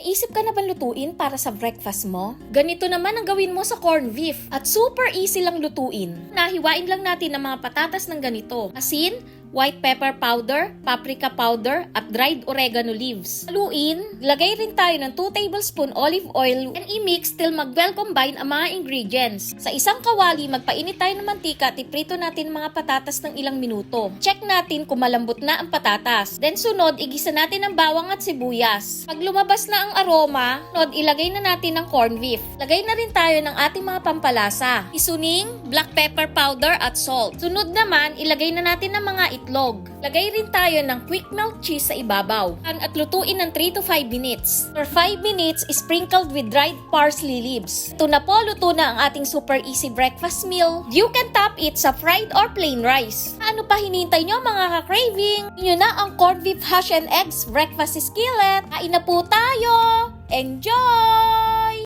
Naisip ka na ba lutuin para sa breakfast mo? Ganito naman ang gawin mo sa corned beef at super easy lang lutuin. Nahiwain lang natin ang mga patatas ng ganito. Asin, white pepper powder, paprika powder, at dried oregano leaves. Haluin, lagay rin tayo ng 2 tablespoon olive oil and i-mix till mag-well combine ang mga ingredients. Sa isang kawali, magpainit tayo ng mantika at iprito natin ang mga patatas ng ilang minuto. Check natin kung malambot na ang patatas. Then sunod, igisa natin ang bawang at sibuyas. Pag lumabas na ang aroma, sunod ilagay na natin ang corned beef. Lagay na rin tayo ng ating mga pampalasa. Isuning, black pepper powder at salt. Sunod naman, ilagay na natin ang mga itlog. Lagay rin tayo ng quick melt cheese sa ibabaw. At lutuin ng 3 to 5 minutes. For 5 minutes, sprinkled with dried parsley leaves. Ito na po, luto na ang ating super easy breakfast meal. You can top it sa fried or plain rice. Ano pa hinintay nyo mga ka-craving? Inyo na ang corned beef hash and eggs breakfast skillet. Kain na po tayo! Enjoy!